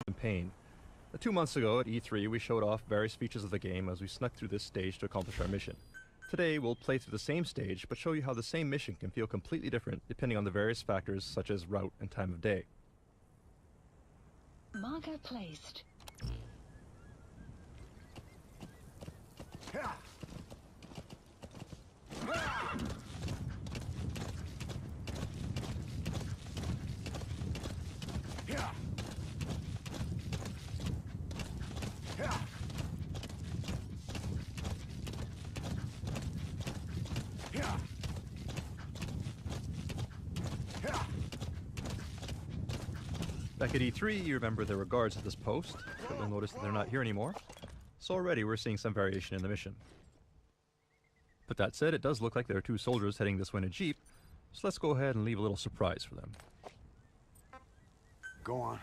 campaign. 2 months ago at E3 we showed off various features of the game as we snuck through this stage to accomplish our mission. Today we'll play through the same stage but show you how the same mission can feel completely different depending on the various factors such as route and time of day. Marker placed. Back at E3, you remember there were guards at this post, but you'll notice that they're not here anymore. So already we're seeing some variation in the mission. But that said, it does look like there are 2 soldiers heading this way in a jeep, so let's go ahead and leave a little surprise for them. Go on.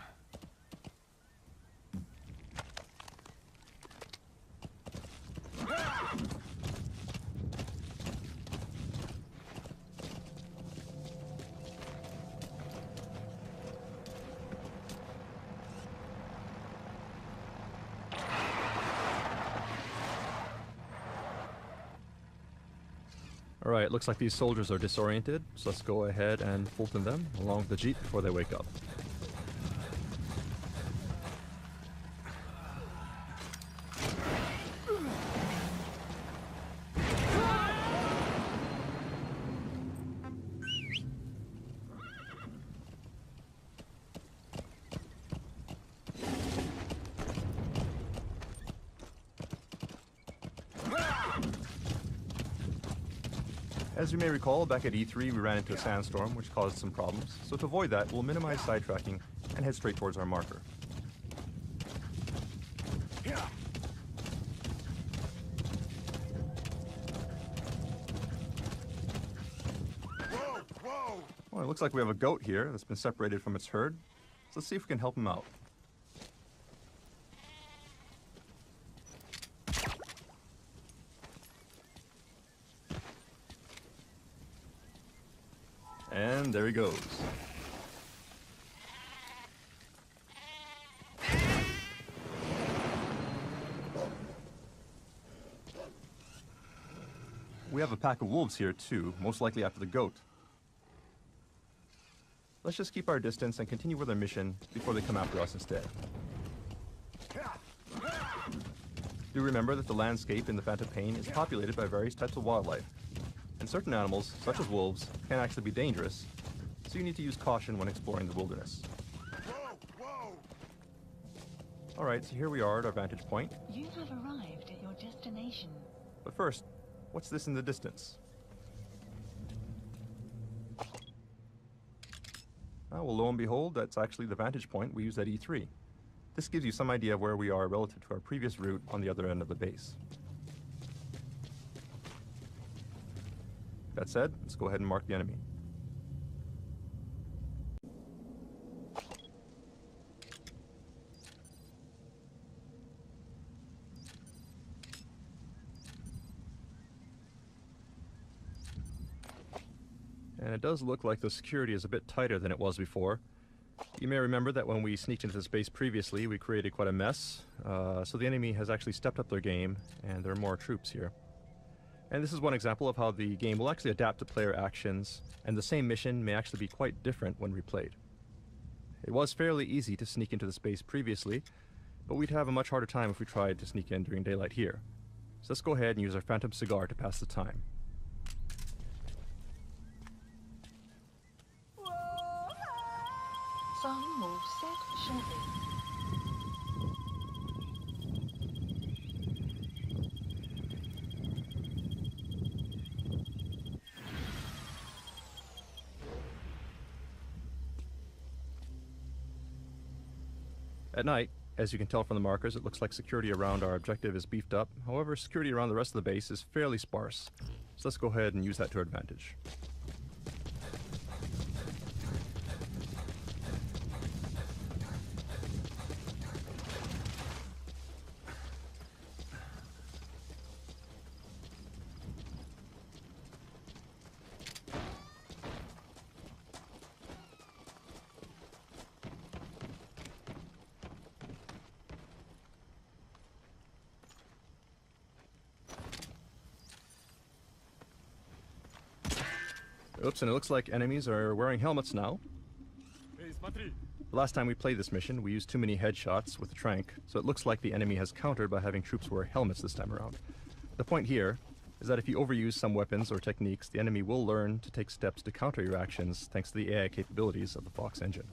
Alright, looks like these soldiers are disoriented, so let's go ahead and Fulton them along with the jeep before they wake up. As you may recall, back at E3 we ran into a sandstorm which caused some problems, so to avoid that we'll minimize sidetracking and head straight towards our marker. Well, it looks like we have a goat here that's been separated from its herd, so let's see if we can help him out. And there he goes. We have a pack of wolves here too, most likely after the goat. Let's just keep our distance and continue with our mission before they come after us instead. Do remember that the landscape in the Phantom Pain is populated by various types of wildlife. And certain animals, such as wolves, can actually be dangerous, so you need to use caution when exploring the wilderness. Alright, so here we are at our vantage point. You have arrived at your destination. But first, what's this in the distance? Well, lo and behold, that's actually the vantage point we used at E3. This gives you some idea of where we are relative to our previous route on the other end of the base. That said, let's go ahead and mark the enemy. And it does look like the security is a bit tighter than it was before. You may remember that when we sneaked into this base previously, we created quite a mess, so the enemy has actually stepped up their game, and there are more troops here. And this is one example of how the game will actually adapt to player actions, and the same mission may actually be quite different when replayed. It was fairly easy to sneak into the space previously, but we'd have a much harder time if we tried to sneak in during daylight here. So let's go ahead and use our Phantom Cigar to pass the time. Song will set shortly. At night, as you can tell from the markers, it looks like security around our objective is beefed up. However, security around the rest of the base is fairly sparse. So let's go ahead and use that to our advantage. Oops, and it looks like enemies are wearing helmets now. The last time we played this mission, we used too many headshots with the trank, so it looks like the enemy has countered by having troops wear helmets this time around. The point here is that if you overuse some weapons or techniques, the enemy will learn to take steps to counter your actions thanks to the AI capabilities of the Fox engine.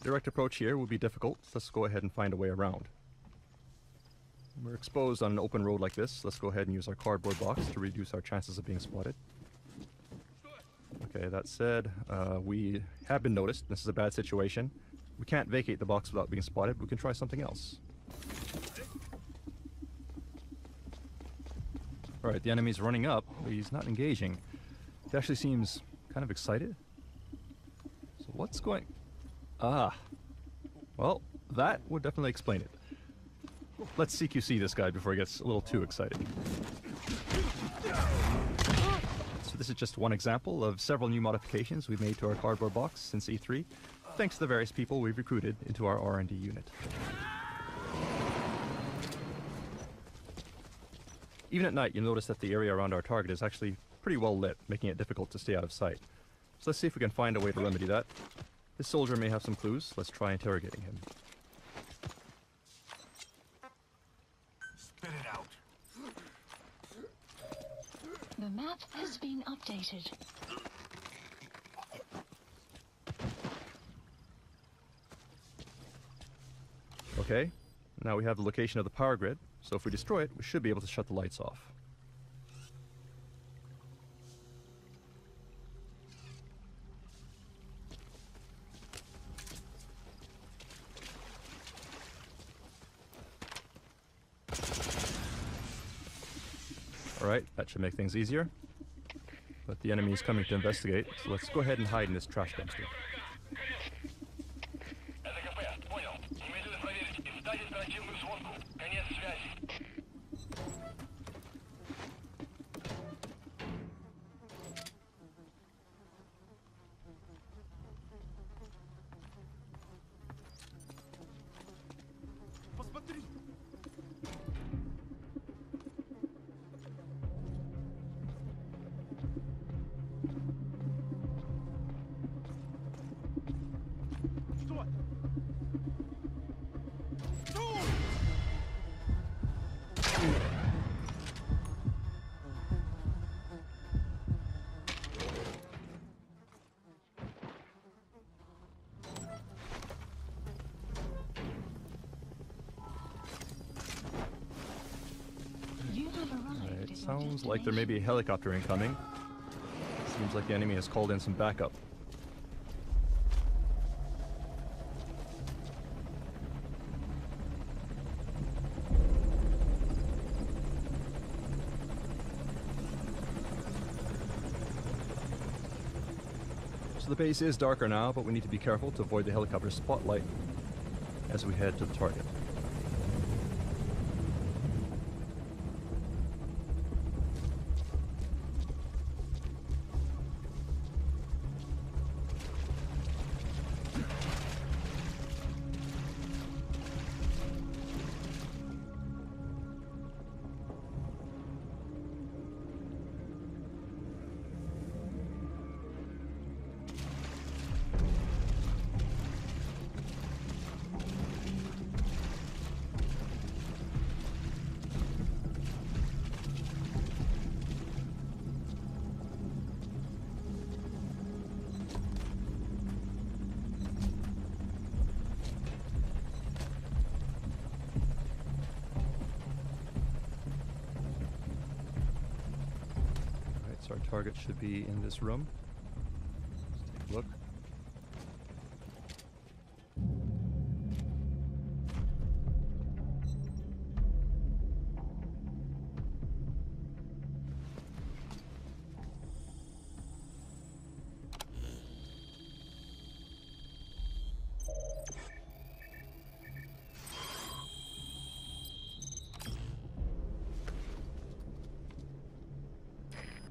Direct approach here will be difficult. Let's go ahead and find a way around. We're exposed on an open road like this. Let's go ahead and use our cardboard box to reduce our chances of being spotted. Okay, that said, we have been noticed. This is a bad situation. We can't vacate the box without being spotted. We can try something else. Alright, the enemy's running up, but he's not engaging. He actually seems kind of excited. So what's going... Ah. Well, that would definitely explain it. Let's CQC this guy before he gets a little too excited. So this is just one example of several new modifications we've made to our cardboard box since E3, thanks to the various people we've recruited into our R&D unit. Even at night, you'll notice that the area around our target is actually pretty well lit, making it difficult to stay out of sight. So let's see if we can find a way to remedy that. This soldier may have some clues. Let's try interrogating him. Spit it out. The map has been updated. Okay, now we have the location of the power grid, so if we destroy it, we should be able to shut the lights off. Alright, that should make things easier. But the enemy is coming to investigate, so let's go ahead and hide in this trash dumpster. Sounds like there may be a helicopter incoming. Seems like the enemy has called in some backup. So the base is darker now, but we need to be careful to avoid the helicopter spotlight as we head to the target. So our target should be in this room. Let's take a look.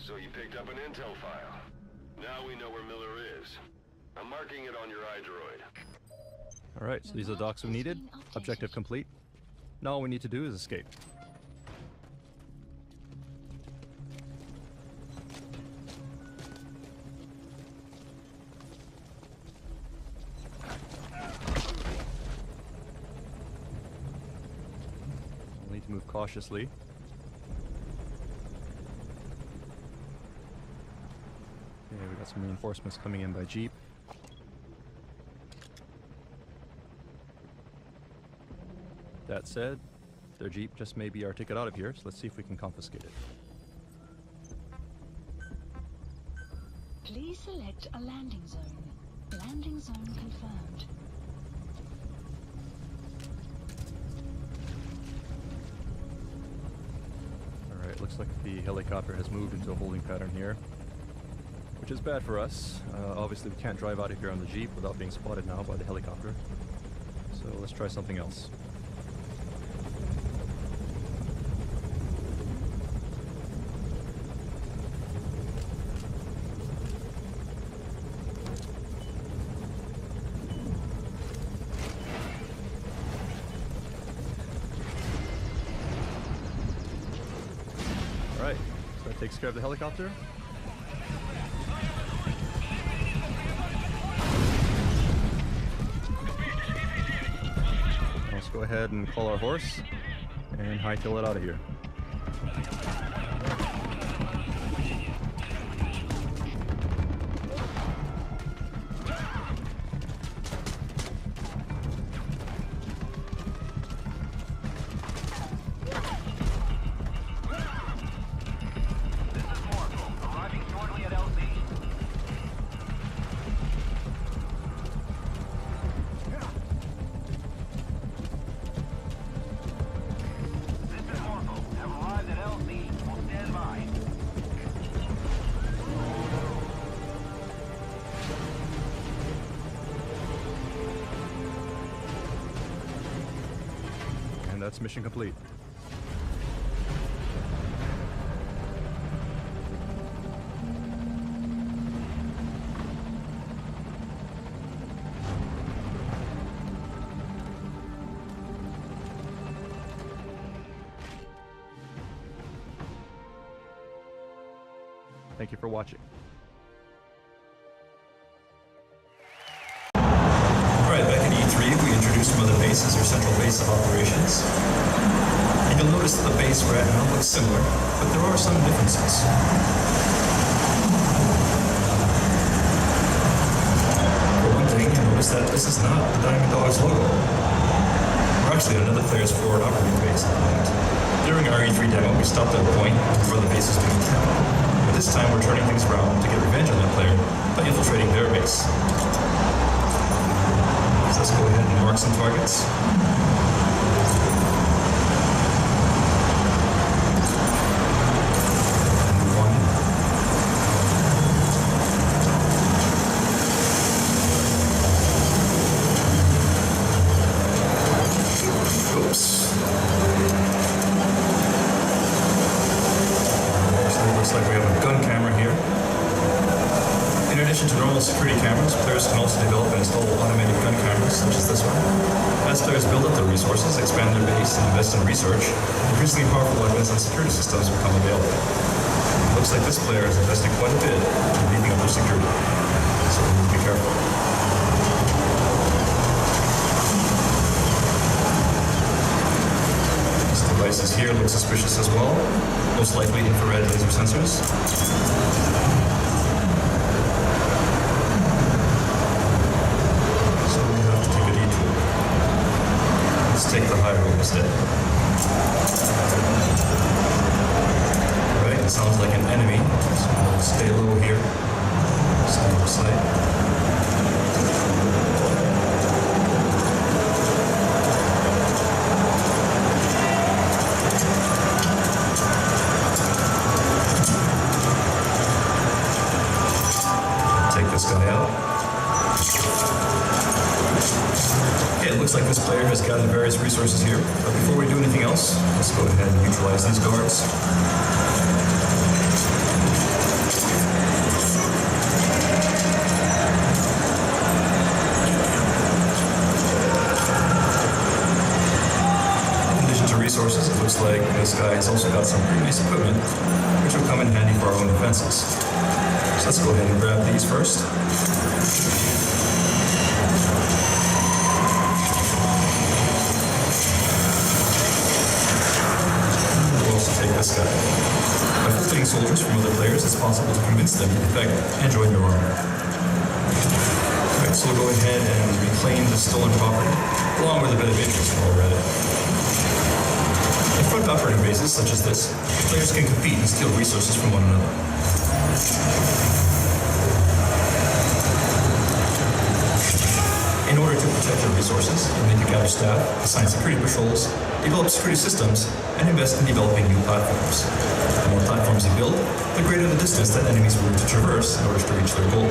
So you picked up an intel file. Now we know where Miller is. I'm marking it on your iDroid. Alright, so these are the docs we needed. Objective complete. Now all we need to do is escape. move cautiously. Okay, we got some reinforcements coming in by jeep. That said, their jeep just may be our ticket out of here, so let's see if we can confiscate it. Please select a landing zone. Landing zone confirmed. Alright, looks like the helicopter has moved into a holding pattern here, which is bad for us. Obviously we can't drive out of here on the jeep without being spotted now by the helicopter. So let's try something else. Alright, so that takes care of the helicopter. Let's go ahead and call our horse and hightail it out of here. That's mission complete. Thank you for watching. Alright, back in E3, we introduced some other bases or central base of operations. And you'll notice that the base we're at now looks similar, but there are some differences. For one thing, you'll notice that this is not the Diamond Dogs logo. We're actually at another player's forward operating base at the moment. During our E3 demo, we stopped at a point where the base was being attacked. But this time we're turning things around to get revenge on that player by infiltrating their base. So let's go ahead and mark some targets. Security cameras, players can also develop and install automated gun cameras, such as this one. As players build up their resources, expand their base, and invest in research, increasingly powerful weapons and security systems become available. It looks like this player has invested quite a bit in beefing up their security, so we need to be careful. These devices here look suspicious as well, most likely infrared laser sensors. Take the high road instead. Alright, it sounds like an enemy, so we'll stay low here. Stay on sight. Take this guy out. Okay, it looks like this player has gathered various resources here, but before we do anything else, let's go ahead and neutralize these guards. In addition to resources, it looks like this guy has also got some pretty nice equipment, which will come in handy for our own defenses. So let's go ahead and grab these first. sky. By filtering soldiers from other players, it's possible to convince them to defect and join your army. Alright, so we'll go ahead and reclaim the stolen property, along with a bit of interest while we're at it. In front operating bases such as this, players can compete and steal resources from one another. In order to protect their resources, you'll need to gather staff, assign security patrols, develop security systems, and invest in developing new platforms. The more platforms you build, the greater the distance that enemies will need to traverse in order to reach their goal,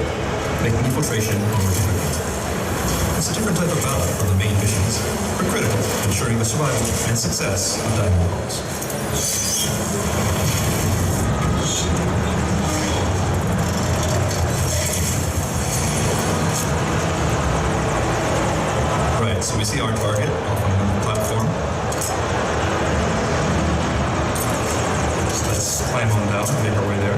making infiltration more difficult. It's a different type of battle from the main missions, but critical, ensuring the survival and success of Diamond Walls. Right, so we see our target off on another platform. So let's climb on down and make our way there.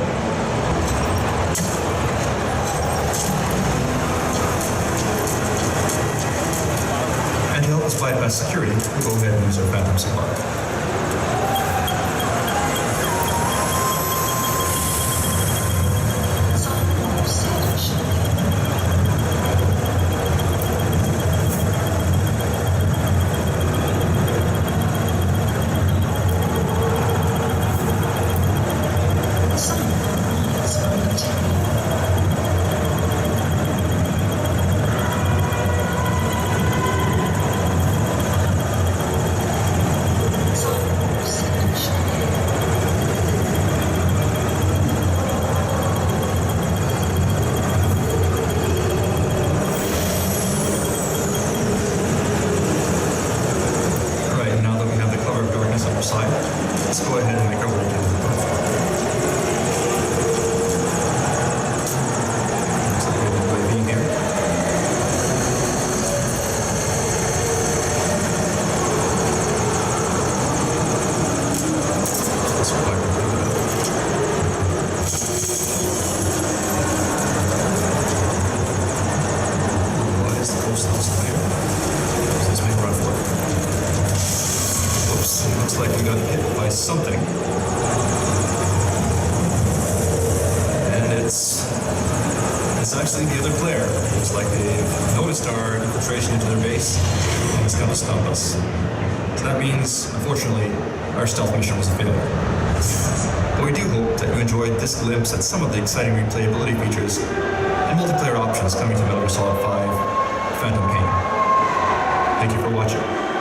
And to help us bypass security, we'll go ahead and use our Phantom Supply. Let's go ahead and make our way to the platform. Looks like we have a way being here. Let's go back and look at it. Why is the post house there? Let's make a run for it. Whoops, it looks like we got hit by something. And it's actually the other player. It's like they've noticed our infiltration into their base and it's going to stop us. So that means, unfortunately, our stealth mission was a failure. But we do hope that you enjoyed this glimpse at some of the exciting replayability features and multiplayer options coming to Metal Gear Solid 5 Phantom Pain. Thank you for watching.